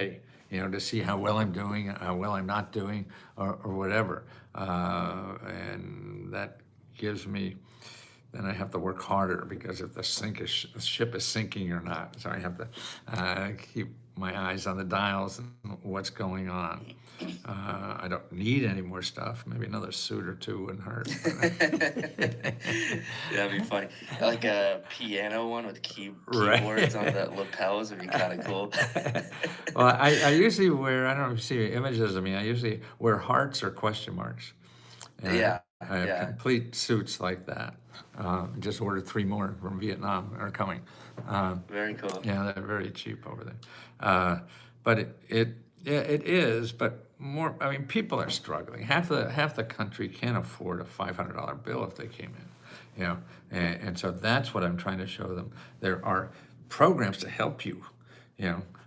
to see how well I'm doing, how well I'm not doing, or whatever. And that gives me, then I have to work harder because if the ship is sinking or not. So I have to keep my eyes on the dials and what's going on. I don't need any more stuff. Maybe another suit or two wouldn't hurt. That'd be funny. Like a piano one with keyboards on Right. the lapels would be kind of cool. Well, I usually wear, I don't know if you see images of me, I usually wear hearts or question marks. And Yeah, I have yeah, complete suits like that. Just ordered 3 more from Vietnam, are coming. Um, very cool. yeah, they're very cheap over there. But yeah, it is, but more, I mean, people are struggling. Half the country can't afford a $500 bill if they came in, and so that's what I'm trying to show them. There are programs to help you,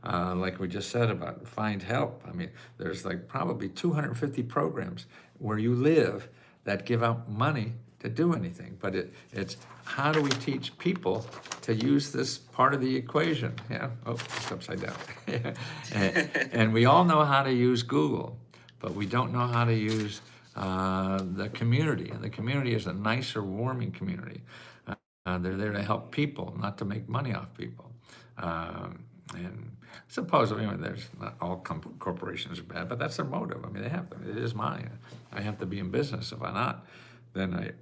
like we just said about find help. I mean, there's like probably 250 programs where you live that give out money to do anything. But it's how do we teach people to use this part of the equation? Yeah. Oh, it's upside down. And we all know how to use Google, but we don't know how to use the community. And the community is a nicer, warming community. They're there to help people, not to make money off people. And supposedly, there's not all corporations are bad, but that's their motive. I mean, they have to. It is mine. I have to be in business. If I'm not, then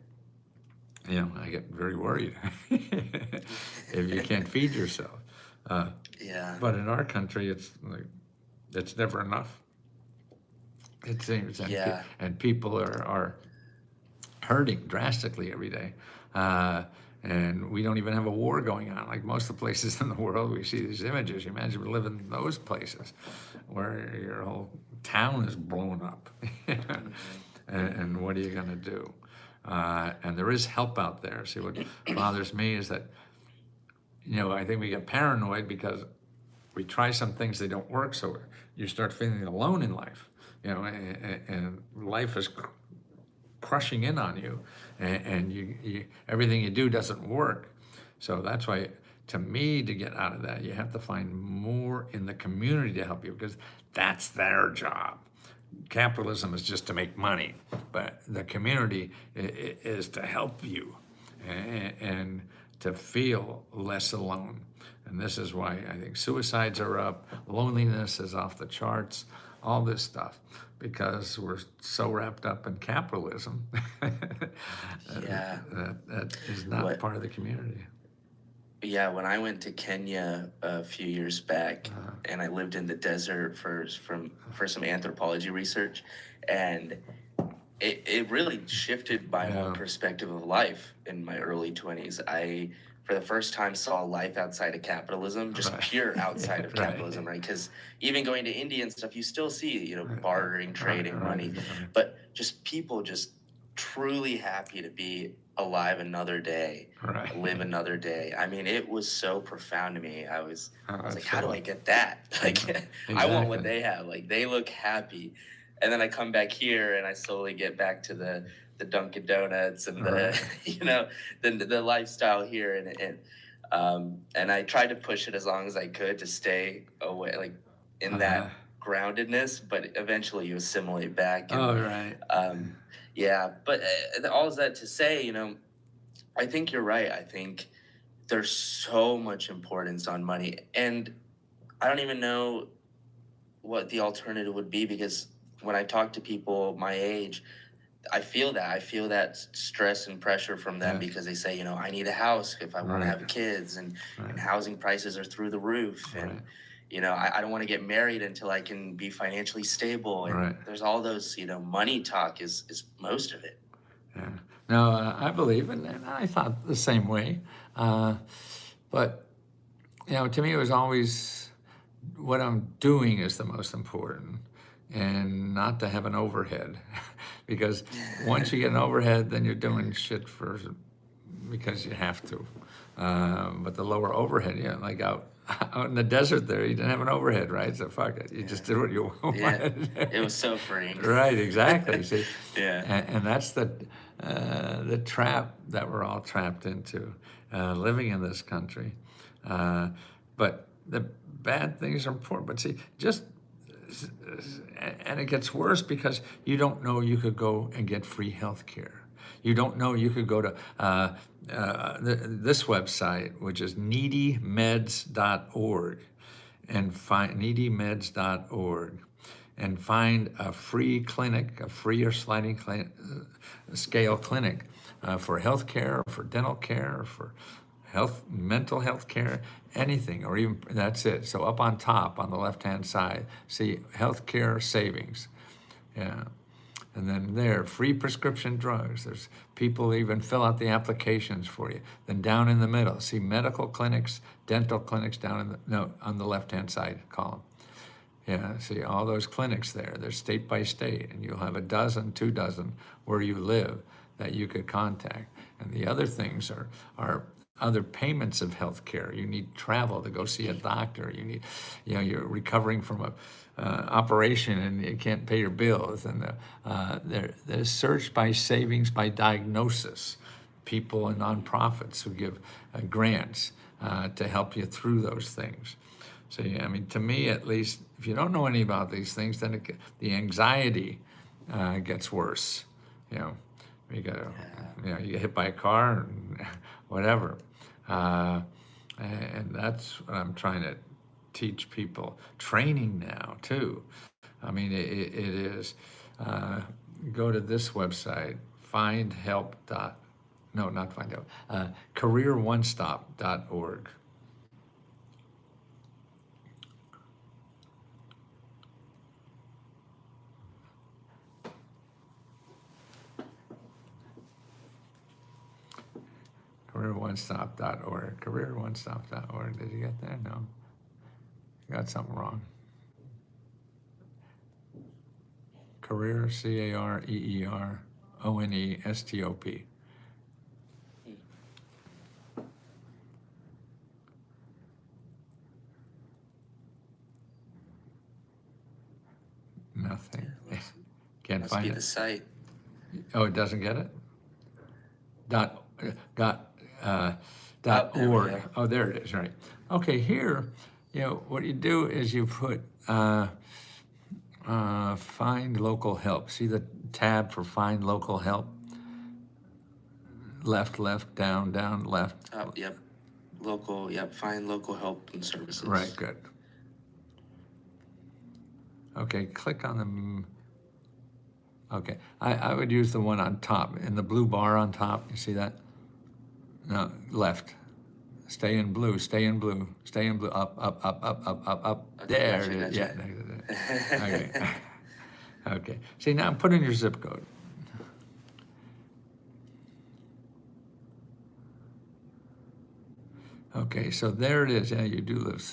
I get very worried if you can't feed yourself. Uh, Yeah, but in our country, it's never enough. It seems, yeah, and people are hurting drastically every day. Uh, and we don't even have a war going on. Like most of the places in the world, we see these images. You imagine living in those places where your whole town is blown up. And what are you going to do? And there is help out there. See, what bothers me is that, I think we get paranoid because we try some things, they don't work. So you start feeling alone in life, and life is crushing in on you, and you everything you do doesn't work. So that's why, to me, to get out of that, you have to find more in the community to help you because that's their job. Capitalism is just to make money, but the community is to help you and to feel less alone. And this is why I think suicides are up, loneliness is off the charts, all this stuff, because we're so wrapped up in capitalism yeah. that is not What? part of the community. Yeah, when I went to Kenya a few years back, and I lived in the desert for some anthropology research, and it really shifted my whole Yeah, perspective of life in my early 20s. I, for the first time, saw life outside of capitalism, just right. pure Yeah, outside of capitalism, right. right? Because even going to India and stuff, you still see, Right, bartering, right, trading, right, money, exactly. but just people just truly happy to be alive another day, Right. live another day. I mean, it was so profound to me. I was like, how do I Absolutely. get that? Yeah, Like, I want what exactly. they have. Like, they look happy. And then I come back here and I slowly get back to the Dunkin' Donuts and the Right. the lifestyle here, and I tried to push it as long as I could to stay away, like in Uh, that groundedness, but eventually you assimilate back. And oh, right. um yeah, but all is that to say, I think you're right. I think there's so much importance on money, and I don't even know what the alternative would be, because when I talk to people my age, I feel that stress and pressure from them, Yes. because they say, I need a house if I want to Right. have kids, and Right. housing prices are through the roof, and Right. I don't want to get married until I can be financially stable, and Right. there's all those, money talk is most of it. Yeah. No, I believe, and I thought the same way. Uh, but to me, it was always what I'm doing is the most important, and not to have an overhead, because once you get an overhead, then you're doing shit because you have to. But the lower overhead, like out in the desert there, you didn't have an overhead, right? So fuck it, you just Yeah, did what you yeah, wanted. it was so freeing. Right, exactly. See, Yeah, and that's the trap that we're all trapped into, living in this country. But the bad things are important. But see, and it gets worse because you don't know you could go and get free health care. You don't know you could go to this website, which is needymeds.org, and find needymeds.org, and find a free clinic, a free or sliding scale clinic for health care, for dental care, for mental health care, anything, or even that's it. So up on top, on the left-hand side, see healthcare savings. Yeah. And then there, free prescription drugs. There's people even fill out the applications for you. Then down in the middle, see medical clinics, dental clinics down in the, no, on the left-hand side column. Yeah, see all those clinics there. They're state by state, and you'll have 12, 2 dozen where you live that you could contact. And the other things are other payments of health care. You need travel to go see a doctor. You need, you're recovering from a operation and you can't pay your bills. And there's search by savings by diagnosis, people and nonprofits who give grants to help you through those things. So, I mean, to me, at least, if you don't know any about these things, then the anxiety gets worse. You get hit by a car, and whatever. And that's what I'm trying to teach people. Training now, too. I mean, it is, go to this website, careeronestop.org. careeronestop.org. careeronestop.org. Did you get there? No. You got something wrong. Career, CAREERONESTOP. Nothing. Can't Must find be it. the site. Oh, it doesn't get it? Dot There we org. go. Oh, there it is, right. Okay, here, what you do is you put find local help. See the tab for find local help? Left, down, left. Yep. Local, yep. Find local help and services. Right, good. Okay, click on the, okay. I would use the one on top, in the blue bar on top, you see that? No, left. Stay in blue, up. Okay, There gotcha, it is, gotcha. yeah. Okay. Okay, see now put in your zip code. Okay, so there it is. Yeah, you do live.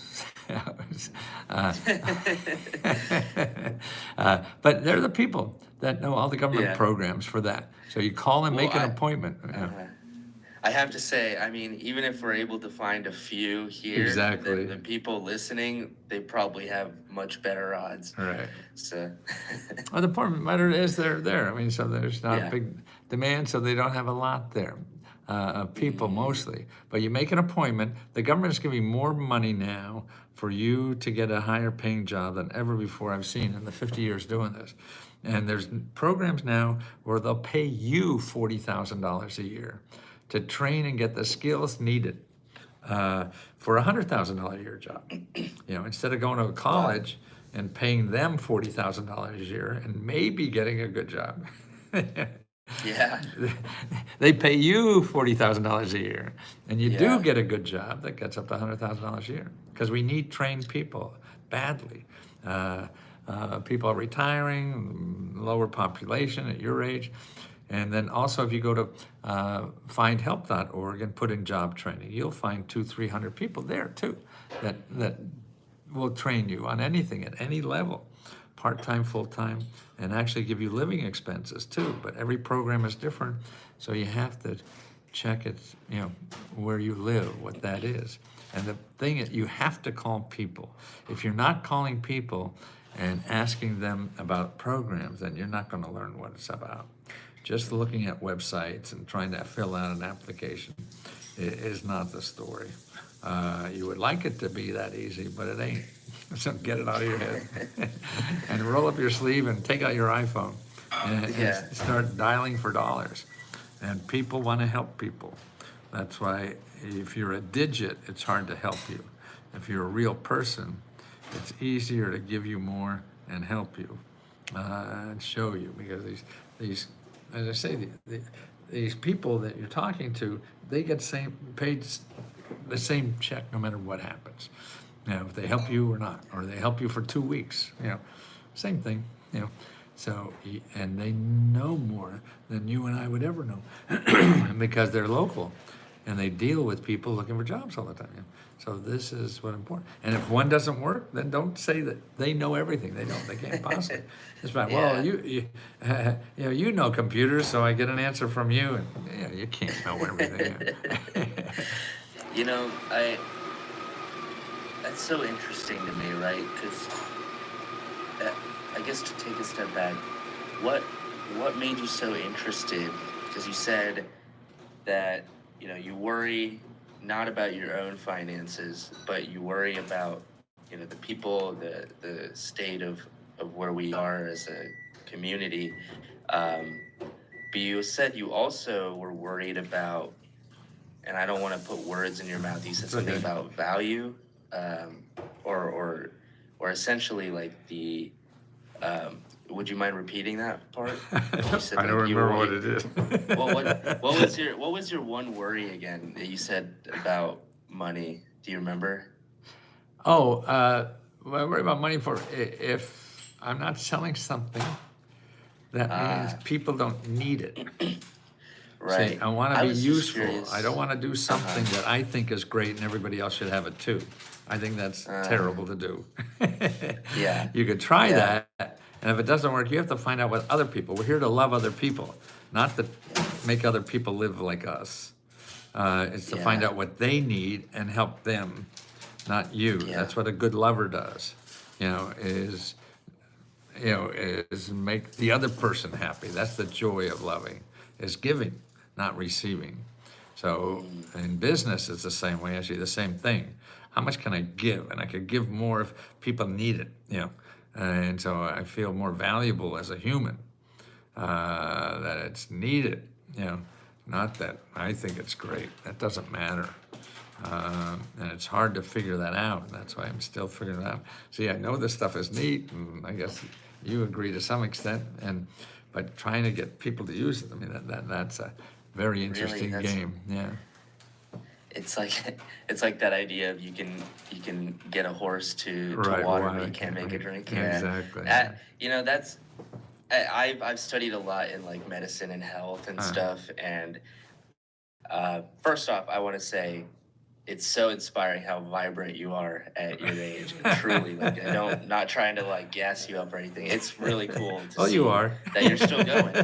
But they're the people that know all the government Yeah. programs for that. So you call and make an appointment. Yeah. I have to say, I mean, even if we're able to find a few here, Exactly. the people listening, they probably have much better odds. Right. So, Well, the point of the matter is they're there. I mean, so there's not a Yeah. big demand, so they don't have a lot there. Of people mostly. But you make an appointment. The government's giving more money now for you to get a higher paying job than ever before I've seen in the 50 years doing this. And there's programs now where they'll pay you $40,000 a year to train and get the skills needed for a $100,000 a year job. Instead of going to college and paying them $40,000 a year and maybe getting a good job. yeah. They pay you $40,000 a year, and you Yeah. do get a good job that gets up to $100,000 a year because we need trained people badly. People are retiring, lower population at your age. And then also if you go to findhelp.org and put in job training, you'll find 200-300 people there too that will train you on anything at any level, part-time, full-time, and actually give you living expenses too. But every program is different, so you have to check it, where you live, what that is. And the thing is, you have to call people. If you're not calling people and asking them about programs, then you're not going to learn what it's about. Just looking at websites and trying to fill out an application is not the story. You would like it to be that easy, but it ain't. So get it out of your head and roll up your sleeve and take out your iPhone and Yeah. start dialing for dollars. And people want to help people. That's why if you're a digit, it's hard to help you. If you're a real person, it's easier to give you more and help you and show you, because these, as I say, these people that you're talking to, they get paid the same check no matter what happens. If they help you or not, or they help you for 2 weeks, same thing, So, and they know more than you and I would ever know because they're local and they deal with people looking for jobs all the time. So this is what's important. And if one doesn't work, then don't say that they know everything. They don't. They can't possibly. It's fine. Well, you know computers, so I get an answer from you, and you can't know everything. That's so interesting to me, right? Because I guess to take a step back, what made you so interested? Because you said that you worry not about your own finances, but you worry about the people, the state of where we are as a community. But you said you also were worried about, and I don't want to put words in your mouth. You said something about value, or essentially like the. Would you mind repeating that part? You said, I don't remember what it is. Well, what was your one worry again that you said about money? Do you remember? Oh, well, I worry about money for if I'm not selling something, that means people don't need it. Right. See, I want to be was just useful. curious. I don't want to do something that I think is great and everybody else should have it too. I think that's terrible to do. Yeah. You could try Yeah. that, and if it doesn't work, you have to find out what other people. We're here to love other people, not to make other people live like us. It's to find Yeah. out what they need and help them, not you. Yeah. That's what a good lover does. Is make the other person happy. That's the joy of loving, is giving, not receiving. So in business, it's the same way. Actually, the same thing. How much can I give? And I could give more if people need it. And so I feel more valuable as a human. That it's needed. Not that I think it's great. That doesn't matter. And it's hard to figure that out. And that's why I'm still figuring it out. See, I know this stuff is neat, and I guess you agree to some extent. But trying to get people to use it, I mean, that's a very interesting game. Yeah. It's like that idea of you can get a horse to Right, water, water, but you can't make it drink. yeah, exactly, That's I've studied a lot in like medicine and health and stuff. And first off, I want to say it's so inspiring how vibrant you are at your age. Truly, like not trying to like gas you up or anything. It's really cool to see You are. that you're still going.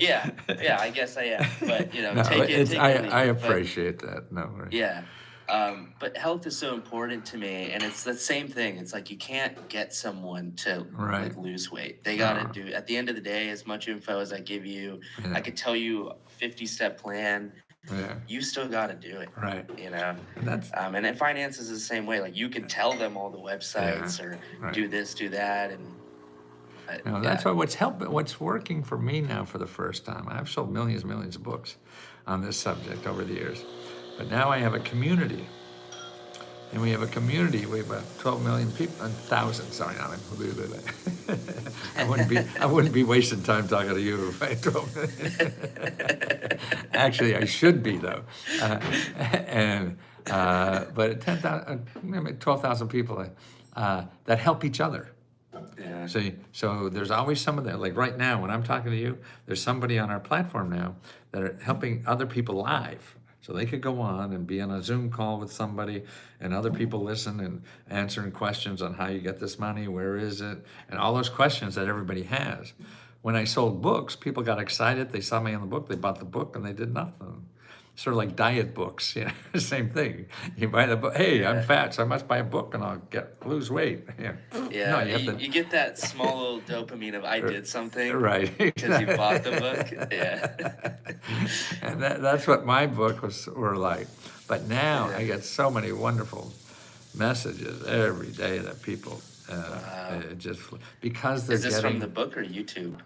Yeah, I guess I am. But No, take it. I But, appreciate that. No, right. yeah. But health is so important to me, and it's the same thing. It's like you can't get someone to Right. like lose weight. They gotta do, at the end of the day, as much info as I give you. Yeah. I could tell you a 50-step plan. Yeah. You still gotta do it. Right. And that's and then finance is the same way. Like you can tell them all the websites or right. do this, do that, and that's what's working for me now for the first time. I've sold millions and millions of books on this subject over the years. But now I have a community. And we have a community. We have about 12 million people, 1,000. Sorry, not I wouldn't be wasting time talking to you if I had 12 million. Actually, I should be though. But 12,000 people that help each other. yeah. So there's always some of that. Like right now, when I'm talking to you, there's somebody on our platform now that are helping other people live. So they could go on and be on a Zoom call with somebody, and other people listen and answering questions on how you get this money, where is it, and all those questions that everybody has. When I sold books, people got excited. They saw me in the book. They bought the book, and they did nothing. Sort of like diet books, same thing. You buy the book. Hey, I'm fat, so I must buy a book, and I'll lose weight. Yeah, No, you get that small little dopamine of I did something, right? Because you bought the book. Yeah, And that's what my book were like. But now I Yeah. get so many wonderful messages every day that people Wow. just because they're Is this from the getting. book or YouTube?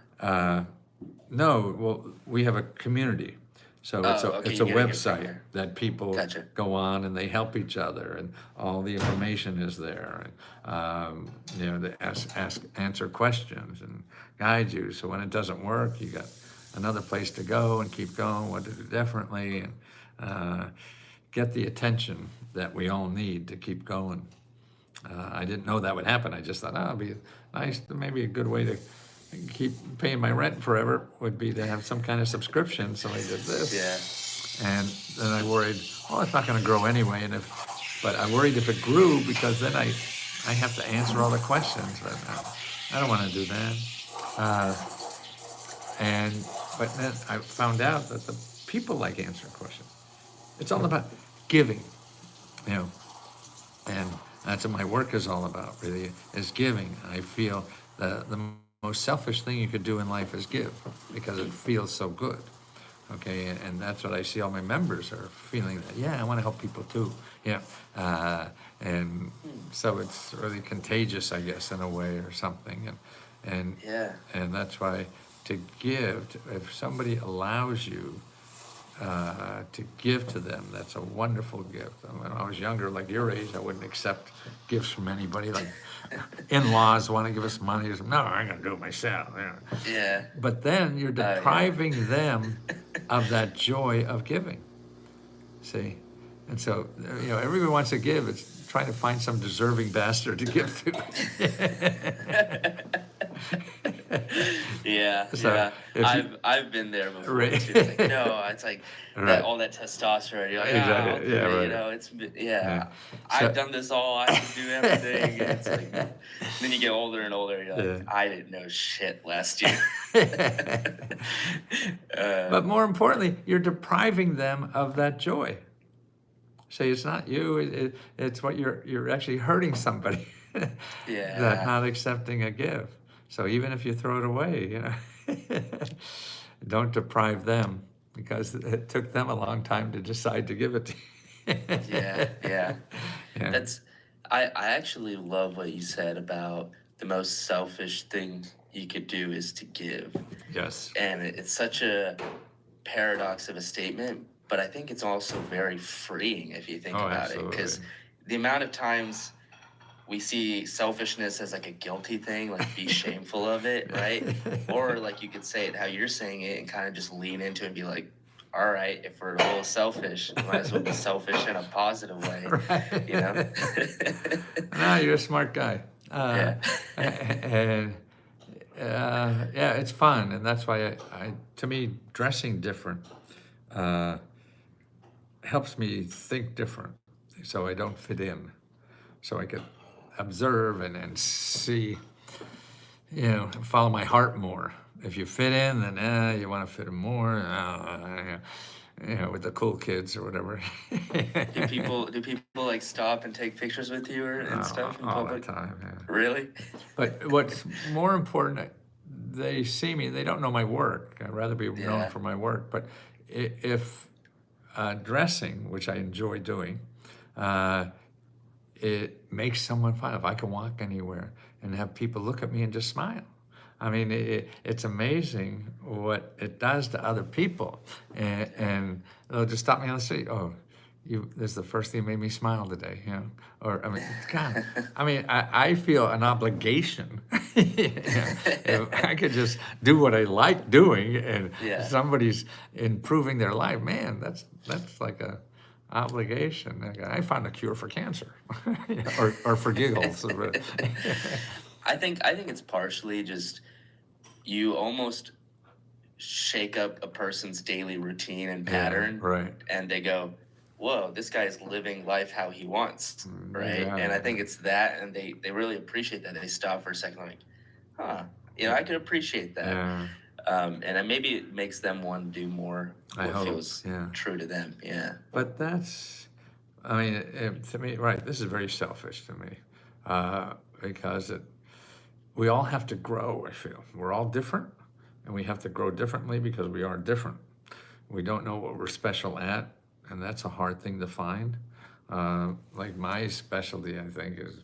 No, well, we have a community. So Oh, okay, it's you're a getting it from website there. that people Gotcha. go on and they help each other, and all the information is there. And, they answer questions and guide you. So when it doesn't work, you got another place to go and keep going, what to do differently, and get the attention that we all need to keep going. I didn't know that would happen. I just thought, oh, it'd be nice, maybe a good way to keep paying my rent forever would be to have some kind of subscription. So I did Yeah. this. And then I worried, oh, it's not going to grow anyway. But I worried if it grew, because then I have to answer all the questions. But I don't want to do that. Uh, but then I found out that the people like answering questions. It's all about giving, you know. And that's what my work is all about, really, is giving. I feel the most selfish thing you could do in life is give, because it feels so good. Okay, and that's what I see all my members are feeling, that, yeah, I want to help people too. Yeah. And so it's really contagious, I guess, in a way, or something. And Yeah. and that's why to give, if somebody allows you to give to them, that's a wonderful gift. When I was younger, like your age, I wouldn't accept gifts from anybody. Like in-laws want to give us money. No, I'm going to do it myself. Yeah. Yeah. But then you're Yeah. depriving them of that joy of giving. See? And so, everyone wants to give. It's trying to find some deserving bastard to give to. Yeah, So, yeah. if you- I've been there before Right. too. It's like, no, it's like Right. that all that testosterone. You're like, Exactly. I'll do Yeah, it. right. You know, yeah. Yeah. I've So- done this all. I can do everything. And it's like, then you get older and older. You're like, Yeah. I didn't know shit last year. But more importantly, you're depriving them of that joy. See, it's not you, it's what you're actually hurting somebody. Yeah. That not accepting a gift. So even if you throw it away, don't deprive them, because it took them a long time to decide to give it to you. Yeah, yeah. Yeah. I actually love what you said about the most selfish thing you could do is to give. Yes. And it's such a paradox of a statement, but I think it's also very freeing if you think about it. Because the amount of times we see selfishness as like a guilty thing, like be shameful of it, right? Or like you could say it how you're saying it and kind of just lean into it and be like, all right, if we're a little selfish, might as well be selfish in a positive way, Right. you know? No, you're a smart guy. Yeah. And yeah, it's fun, and that's why to me, dressing different helps me think different, so I don't fit in, so I can observe and see, follow my heart more. If you fit in, then you want to fit in more, with the cool kids or whatever. Do people like stop and take pictures with you and stuff in all public? the time, yeah. Really? But what's more important, they see me, they don't know my work. I'd rather be known Yeah. for my work. But if dressing, which I enjoy doing, it makes someone fun. If I can walk anywhere and have people look at me and just smile. I mean, it's amazing what it does to other people. And they'll just stop me on the street. Oh, this is the first thing that made me smile today, Or, God, I feel an obligation. If I could just do what I like doing, and Yeah. somebody's improving their life, man, that's like a obligation. Like, I found a cure for cancer, or for giggles. I think it's partially just you almost shake up a person's daily routine and pattern, right. and they go, whoa, this guy's living life how he wants, right? Yeah. And I think it's that, and they really appreciate that. They stop for a second, like, huh, I could appreciate that. Yeah. And then maybe it makes them want to do more I what hope, feels yeah. true to them. Yeah. But that's, to me, right, this is very selfish to me, because we all have to grow, I feel. We're all different, and we have to grow differently because we are different. We don't know what we're special at, and that's a hard thing to find. Like my specialty, I think, is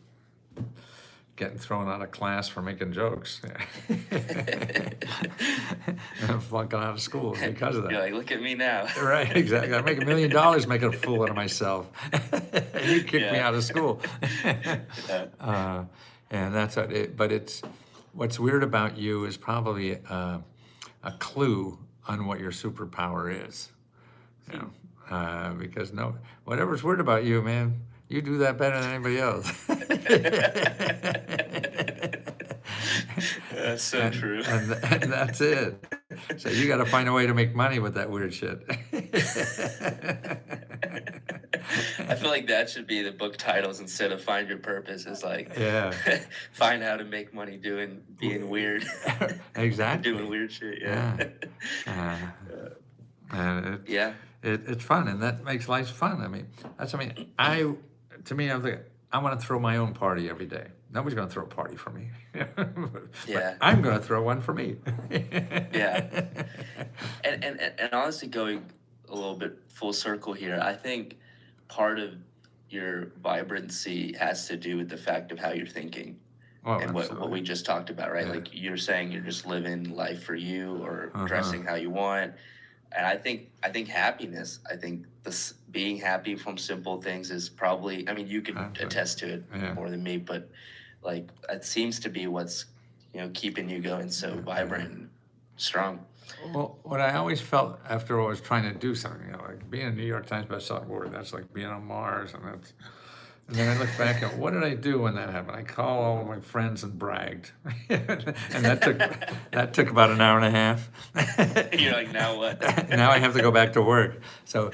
getting thrown out of class for making jokes. And I'm flunking out of school because of You're that. like, look at me now. Right, exactly. I make $1 million making a fool out of myself. And you kicked me Yeah. out of school. Yeah. And that's what it, but it's, what's weird about you is probably a clue on what your superpower is. You know, because no, whatever's weird about you, man, you do that better than anybody else. That's so and, true. and that's it. So you got to find a way to make money with that weird shit. I feel like that should be the book titles instead of Find Your Purpose. It's like, Yeah. find how to make money being weird. Exactly. Doing weird shit, yeah. And Yeah. it's fun, and that makes life fun. I mean, to me, I'm thinking, I want to throw my own party every day. Nobody's going to throw a party for me. But Yeah. I'm going to throw one for me. Yeah. And honestly, going a little bit full circle here, I think part of your vibrancy has to do with the fact of how you're thinking. Oh, And what absolutely. we just talked about, right? Yeah. Like you're saying you're just living life for you or Uh-huh. dressing how you want. And I think happiness, I think this being happy from simple things is probably, I mean, you could Absolutely. attest to it Yeah. more than me, but like it seems to be what's, keeping you going so vibrant and strong. Well, what I always felt after I was trying to do something, like being a New York Times bestselling author, that's like being on Mars, and then I look back at what did I do when that happened? I called all of my friends and bragged, and that took about an hour and a half. You're like, now what? Now I have to go back to work. So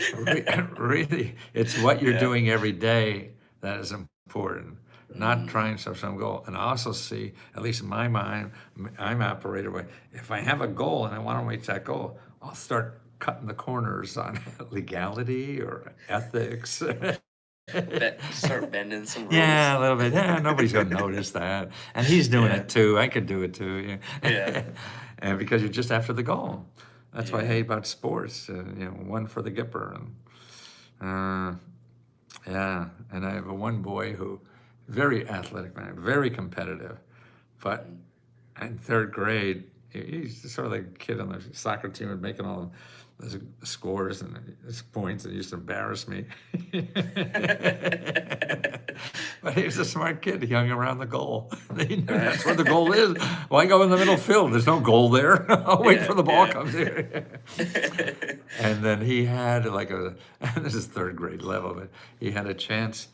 really, it's what you're Yeah. doing every day that is important, not trying to some goal. And I also see, at least in my mind, I'm operated by, if I have a goal and I want to reach that goal, I'll start cutting the corners on legality or ethics. Start bending some rules. Yeah, a little bit. Yeah, nobody's going to notice that. And he's doing Yeah. it too. I could do it too. Yeah. Yeah. And because you're just after the goal. That's what I Yeah. hate about sports. One for the Gipper. And yeah. And I have one boy who, very athletic man, very competitive, but in third grade, he's sort of like a kid on the soccer team and making all the scores and his points, and used to embarrass me. But he was a smart kid. He hung around the goal. He knew that's where the goal is. Why go in the middle field? There's no goal there. I'll wait Yeah, for the ball yeah. comes here. And then he had this is third grade level, but he had a chance.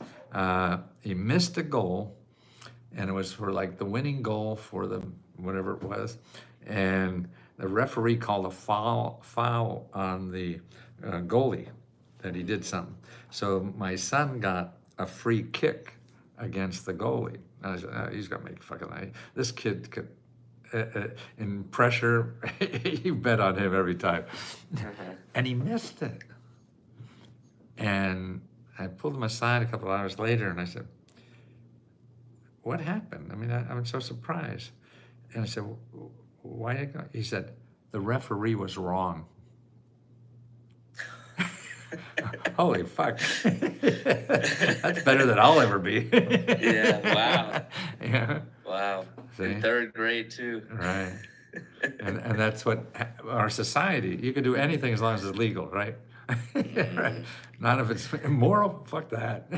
He missed a goal, and it was for like the winning goal for the whatever it was, and the referee called a foul on the goalie, that he did something. So my son got a free kick against the goalie. I said, he's gonna make fucking. This kid could. In pressure, you bet on him every time, and he missed it. And I pulled him aside a couple of hours later, and I said, "What happened? I mean, I'm so surprised." And I said, "Why did it go?" He said, "The referee was wrong." Holy fuck! That's better than I'll ever be. Yeah, wow. Yeah. Wow. See? In third grade too. Right. And that's what our society, you can do anything as long as it's legal, right? Right. Not if it's immoral, fuck that.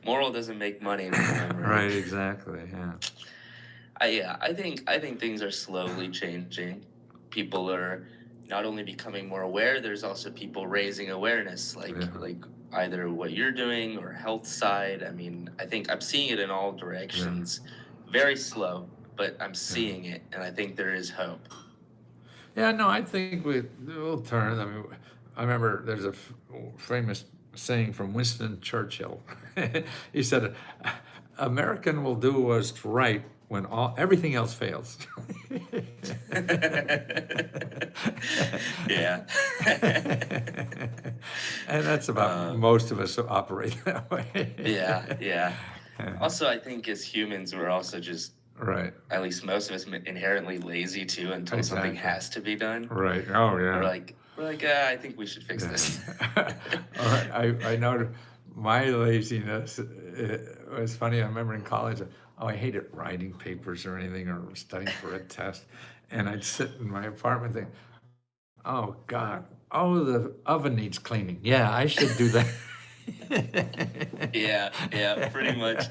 Moral doesn't make money anymore. Right, exactly, yeah. I think things are slowly changing. People are not only becoming more aware, there's also people raising awareness, like either what you're doing or health side. I mean, I think I'm seeing it in all directions. Very slow, but I'm seeing it, and I think there is hope. Yeah, no, I think we'll turn. I mean, I remember there's a famous saying from Winston Churchill. He said, "American will do what's right when everything else fails." Yeah. And that's about most of us operate that way. Yeah. Also, I think as humans, we're also just Right. At least most of us inherently lazy too until something Exactly. has to be done. Right. Oh, We're yeah. like, I think we should fix Yeah. this. I know my laziness, it was funny. I remember in college, I hated writing papers or anything or studying for a test. And I'd sit in my apartment thinking, oh God, oh, the oven needs cleaning. Yeah, I should do that. Yeah, pretty much.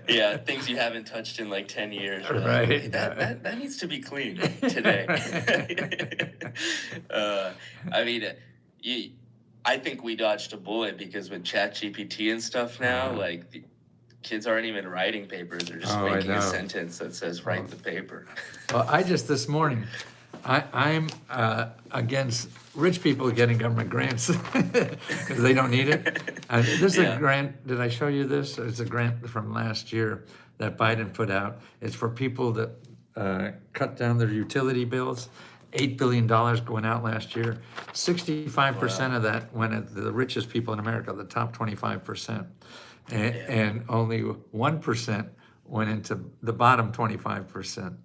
Yeah, things you haven't touched in like 10 years. You're like, Right. "Hey, that needs to be cleaned today." uh, I mean, you, I think we dodged a bullet because with ChatGPT and stuff now, Uh-huh. like the kids aren't even writing papers; they're just Oh, I making a know. sentence that says "write the paper." Well, I just this morning, I'm against rich people getting government grants because they don't need it. This is a Yeah. grant. Did I show you this? It's a grant from last year that Biden put out. It's for people that cut down their utility bills. $8 billion going out last year. 65% Wow. of that went at the richest people in America, the top 25%, and, Yeah. and only 1% went into the bottom 25%.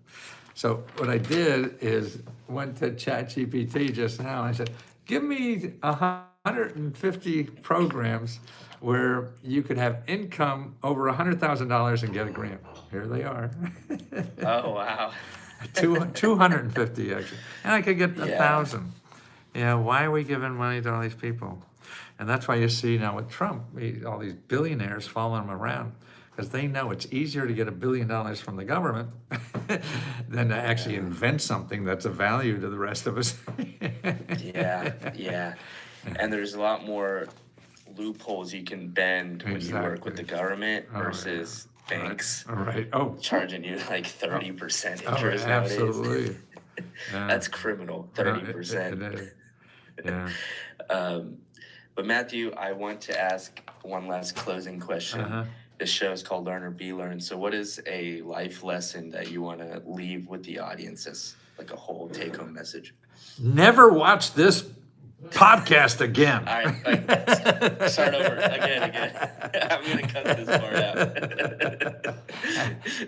So what I did is went to ChatGPT just now. And I said, give me 150 programs where you could have income over $100,000 and get a grant. Here they are. Oh wow. 250 actually, and I could get Yeah. 1,000. Yeah, why are we giving money to all these people? And that's why you see now with Trump, all these billionaires following him around because they know it's easier to get $1 billion from the government than to actually invent something that's of value to the rest of us. Yeah. And there's a lot more loopholes you can bend when you work with the Exactly. government Oh, yeah. versus banks All right. Oh, charging you like 30% oh, interest nowadays. absolutely. Yeah. That's criminal, No, 30%. it is. Yeah. But Matthew, I want to ask one last closing question. Uh-huh. This show is called Learn or Be Learned. So what is a life lesson that you want to leave with the audience as like a whole take-home message? Never watch this podcast again. All right, start over again. I'm going to cut this part out.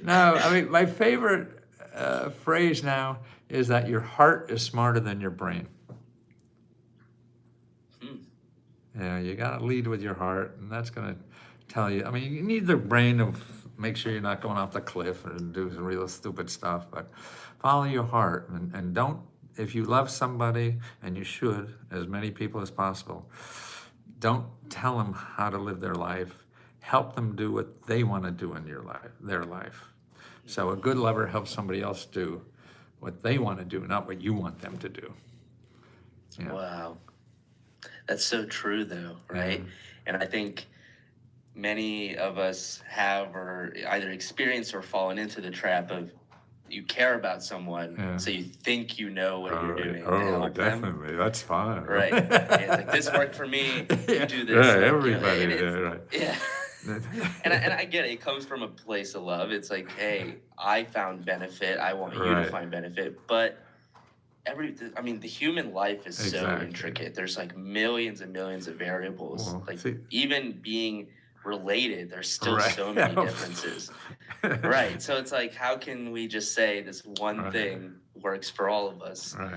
No, I mean, my favorite phrase now is that your heart is smarter than your brain. Yeah, you got to lead with your heart, and that's going to tell you. I mean, you need the brain to make sure you're not going off the cliff and do some real stupid stuff, but follow your heart and don't. If you love somebody, and you should, as many people as possible, don't tell them how to live their life. Help them do what they want to do in their life. So a good lover helps somebody else do what they want to do, not what you want them to do. Yeah. Wow. That's so true, though, right? Yeah. And I think many of us have or either experienced or fallen into the trap of you care about someone, Yeah. so you think you know what you're doing to Oh, help them. definitely. That's fine. Right. Yeah, it's like, this worked for me, you do this. Yeah, like, everybody. and Yeah, it's- right. Yeah. And I get it. It comes from a place of love. It's like, hey, I found benefit. I want you to Right. find benefit. But the human life is so Exactly. intricate. There's like millions and millions of variables. Well, like see- even being related, there's still Right. so many differences. Right. So it's like, how can we just say this one Right. thing works for all of us? Right.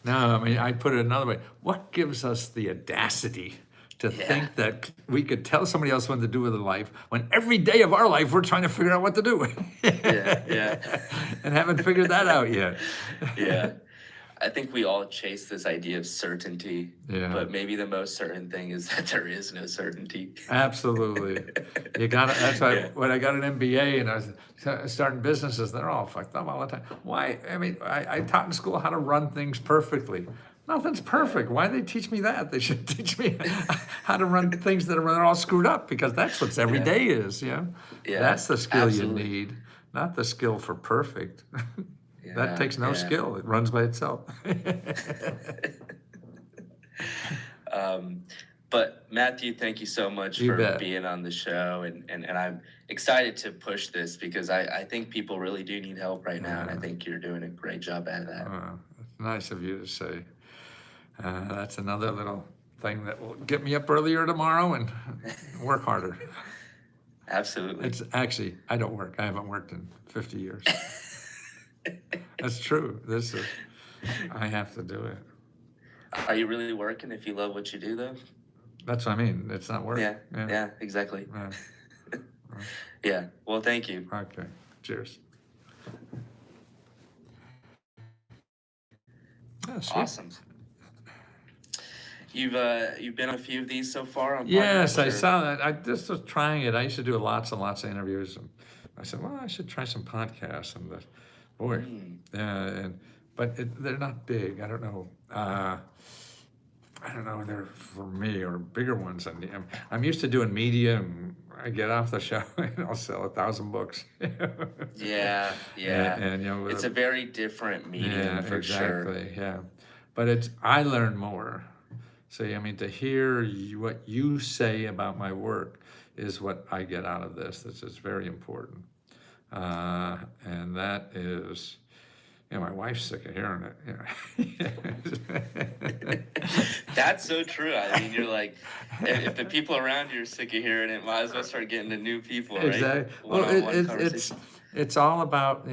No, I mean, I put it another way. What gives us the audacity to Yeah. think that we could tell somebody else what to do with their life when every day of our life we're trying to figure out what to do? Yeah. And haven't figured that out yet. Yeah. I think we all chase this idea of certainty, Yeah. but maybe the most certain thing is that there is no certainty. Absolutely. You got it. That's why Yeah. when I got an MBA and I was starting businesses, they're all fucked up all the time. Why? I mean, I taught in school how to run things perfectly. Nothing's perfect. Why they teach me that? They should teach me how to run things that are all screwed up because that's what every day is, you know? Yeah, That's the skill absolutely. you need, not the skill for perfect. Yeah, That takes no yeah. skill. It runs by itself. But Matthew, thank you so much You for bet. being on the show, and I'm excited to push this because I think people really do need help right now, and I think you're doing a great job at that. It's nice of you to say. That's another little thing that will get me up earlier tomorrow and work harder. Absolutely. It's actually, I don't work. I haven't worked in 50 years. That's true. I have to do it. Are you really working if you love what you do, though? That's what I mean. It's not work. Yeah, Yeah. yeah, exactly. Yeah. Yeah. Well, thank you. Okay. Cheers. Oh, sweet. Awesome. You've been on a few of these so far on Yes, podcasts, I or? saw that. I just was trying it. I used to do lots and lots of interviews, and I said, well, I should try some podcasts. And boy, yeah, but they're not big. I don't know. I don't know. They're for me or bigger ones. I'm used to doing media, and I get off the show and I'll sell 1,000 books. Yeah, yeah. And It's a very different medium yeah, for sure. exactly. Yeah, but I learn more. So I mean, to hear what you say about my work is what I get out of this. This is very important, and that is, my wife's sick of hearing it. That's so true. I mean, you're like, if the people around you are sick of hearing it, might as well start getting to new people, right? Exactly. Well, One-on-one conversation. it's all about,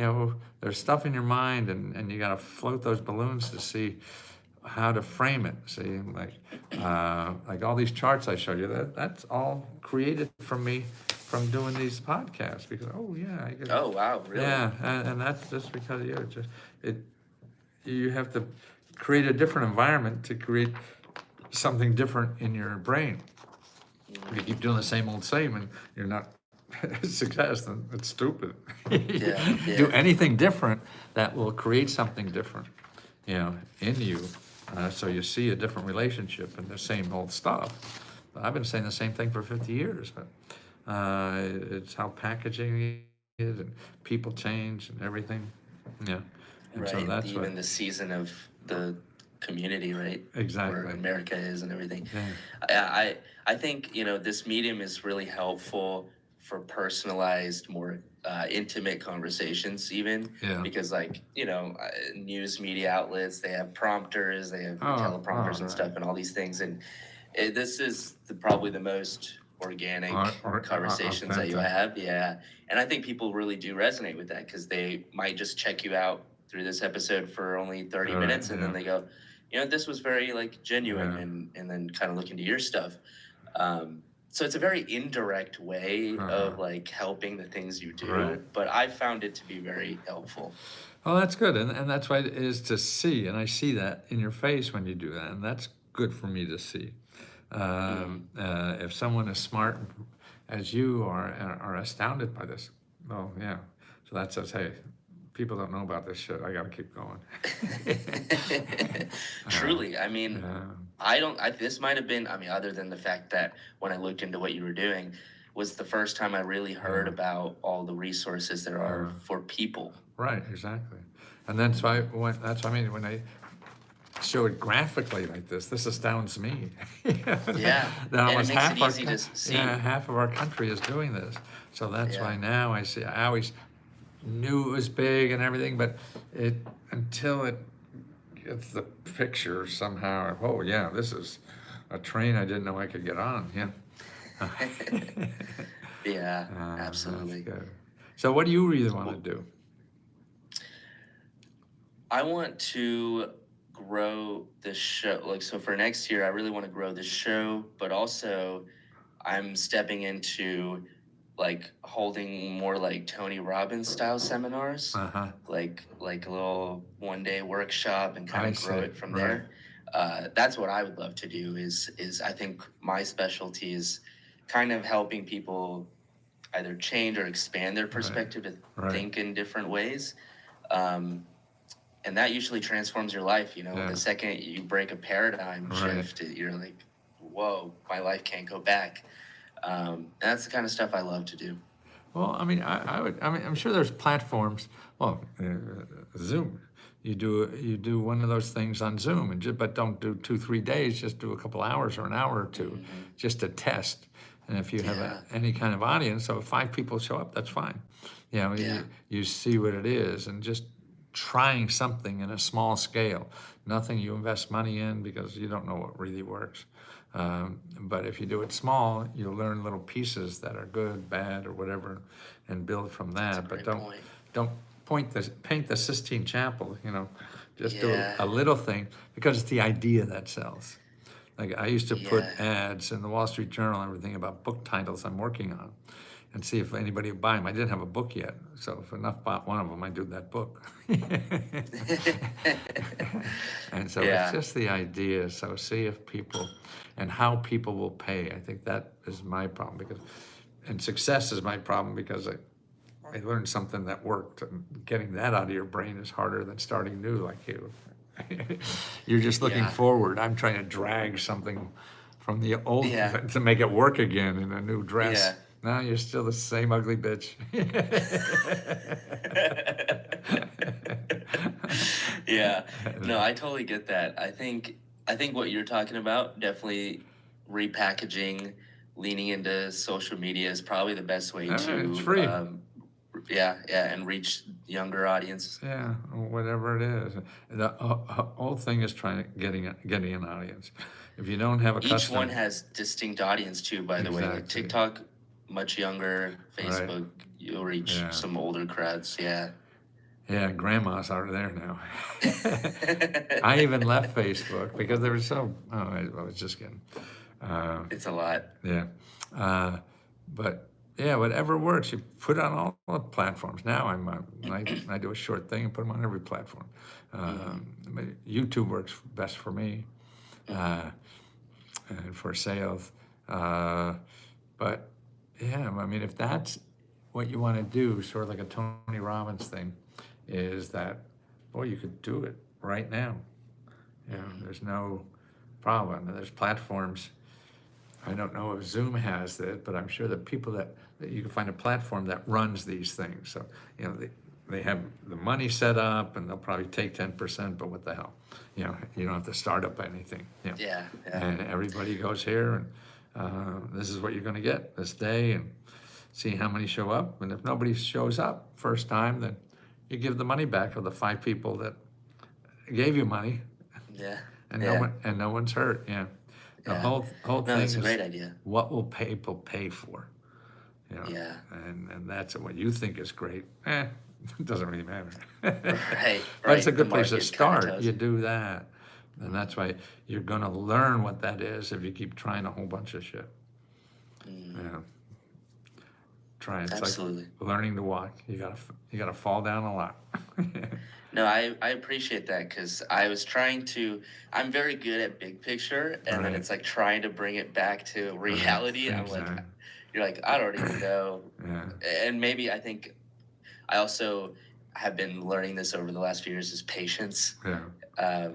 there's stuff in your mind, and you got to float those balloons to see how to frame it. See, like all these charts I showed you, that's all created from me from doing these podcasts, because I get, Oh, wow, really? yeah, and that's just because of you. You have to create a different environment to create something different in your brain. If you keep doing the same, and you're not success, then it's stupid. Yeah, Do yeah. anything different that will create something different, in you. So you see a different relationship in the same old stuff. I've been saying the same thing for 50 years, but it's how packaging is, and people change and everything. Yeah. And so Right. that's Even the season of the community, right? Exactly. Where America is and everything. Yeah. I think, this medium is really helpful for personalized, more intimate conversations, even. Yeah. Because, news media outlets, they have prompters, they have teleprompters and right. stuff, and all these things. And this is probably the most organic conversations that you authentic. have. Yeah. And I think people really do resonate with that, because they might just check you out through this episode for only 30 Right, minutes, and then yeah. they go, this was very genuine, Yeah. and then kind of look into your stuff. So it's a very indirect way of helping the things you do, Right. but I found it to be very helpful. Oh, that's good, and that's why it is to see, and I see that in your face when you do that, and that's good for me to see. If someone as smart as you are astounded by this, well, yeah. So that says, hey, people don't know about this shit. I got to keep going. Truly, I mean, Yeah. this might have been, other than the fact that when I looked into what you were doing, was the first time I really heard about all the resources there are for people. Right, exactly. And that's why when I show it graphically like this astounds me. Yeah, That and it almost makes half it easy to see. half of our country is doing this. So that's why Yeah. now I see. I always knew it was big and everything, but until it gets the picture somehow. Oh yeah, this is a train I didn't know I could get on. Yeah. Yeah, That's absolutely. good. So what do you really want to do? I want to grow this show. So for next year, I really want to grow this show, but also I'm stepping into holding more Tony Robbins style seminars, Uh-huh. like a little 1-day workshop, and kind I of grow see. it from Right. there. That's what I would love to do. Is I think my specialty is kind of helping people either change or expand their perspective to Right. think in different ways. And that usually transforms your life. Yeah. The second you break a paradigm Right. shift, you're like, whoa, my life can't go back. And that's the kind of stuff I love to do. Well, I mean, I'm sure there's platforms. Well, Zoom. You do one of those things on Zoom, but don't do 2-3 days. Just do a couple hours or an hour or two, just to test. And if you have any kind of audience, so if 5 people show up, that's fine. You see what it is, and just trying something in a small scale. Nothing you invest money in, because you don't know what really works. But if you do it small, you'll learn little pieces that are good, bad, or whatever, and build from That's a that. But great point. don't paint the Sistine Chapel. Just do Yeah. a little thing because it's the idea that sells. Like I used to put Yeah. ads in the Wall Street Journal and everything about book titles I'm working on, and see if anybody would buy them. I didn't have a book yet, so if enough bought one of them, I do that book. And so it's Yeah. just the idea. So see if people and how people will pay. I think that is my problem and success is my problem because I learned something that worked, and getting that out of your brain is harder than starting new like you. You're just looking Yeah. forward. I'm trying to drag something from the old Yeah. to make it work again in a new dress. Yeah. No, you're still the same ugly bitch. Yeah. No, I totally get that. I think what you're talking about, definitely repackaging, leaning into social media is probably the best way It's to free. yeah, yeah, and reach younger audiences. Yeah, whatever it is. The whole thing is trying to getting an audience. If you don't have a Each customer, one has distinct audience too, by the way. Like Exactly. TikTok, much younger, Right. Facebook, you'll reach Yeah. some older crowds. Yeah. yeah, grandmas are there now. I even left Facebook because they were so. Oh, I was just kidding. It's a lot. Yeah, but yeah, whatever works. You put it on all the platforms. Now I do a short thing and put them on every platform. But YouTube works best for me, and for sales. But yeah, I mean, if that's what you want to do, sort of like a Tony Robbins thing, is that, boy, you could do it right now. There's no problem. And there's platforms. I don't know if Zoom has it, but I'm sure that people that you can find a platform that runs these things. So, they have the money set up and they'll probably take 10%, but what the hell? You don't have to start up anything. Yeah. Yeah. And everybody goes here and this is what you're gonna get this day and see how many show up. And if nobody shows up first time, then you give the money back to the 5 people that gave you money. Yeah. And Yeah. no one's hurt. Yeah. The Yeah. whole No, thing that's a is great idea. what will people pay for? Yeah. And that's what you think is great. It doesn't really matter. Right. But it's a The good place to market kinda start. tells You do that. And that's why you're gonna learn what that is if you keep trying a whole bunch of shit. Yeah. Try it. It's Absolutely. like learning to walk. You gotta fall down a lot. No, I appreciate that because I was trying to. I'm very good at big picture, and then Right. it's like trying to bring it back to reality. I'm like, Exactly. you're like, I don't even know. Yeah. And maybe I think I also have been learning this over the last few years is patience. Yeah.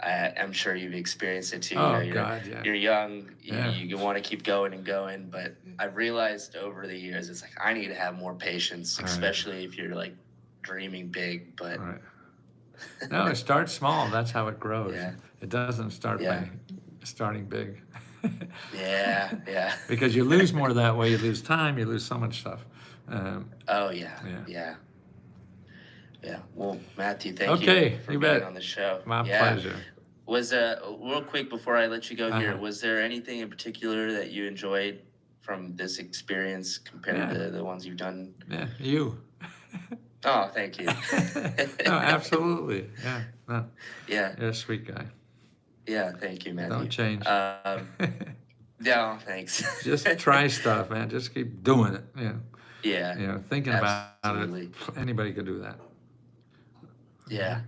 I'm sure you've experienced it too. Oh, you're, God, yeah. You're young. Yeah. You want to keep going and going, but I've realized over the years it's like I need to have more patience, Right. especially if you're like dreaming big. But Right. No, it starts small. That's how it grows. Yeah. It doesn't start Yeah. by starting big. yeah, yeah. Because you lose more that way. You lose time. You lose so much stuff. Oh yeah, Yeah. yeah, yeah. Well, Matthew, thank Okay, you for you being bet. on the show. My Yeah. pleasure. Was real quick before I let you go here, Uh-huh. was there anything in particular that you enjoyed from this experience compared Yeah. to the ones you've done? Yeah, you. Oh, thank you. No, absolutely. Yeah, no, Yeah, you're a sweet guy. yeah. Thank you, Matthew. Don't change. Yeah, thanks. Just try stuff, man. Just keep doing it. Yeah, Thinking Absolutely. about it. Anybody could do that. yeah.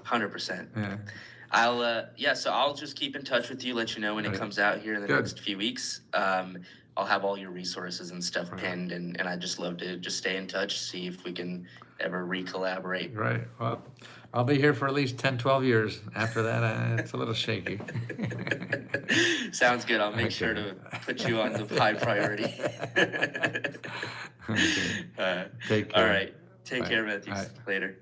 100%. Yeah. So I'll just keep in touch with you, let you know when it Right. comes out here in the Good. next few weeks. I'll have all your resources and stuff Right. pinned, and I'd just love to just stay in touch, see if we can ever re-collaborate. Right. Well, I'll be here for at least 10, 12 years. After that, it's a little shaky. Sounds good. I'll make sure to put you on the high priority. Okay. Take All care. right. Take Bye. care, Matthew. All right. Later.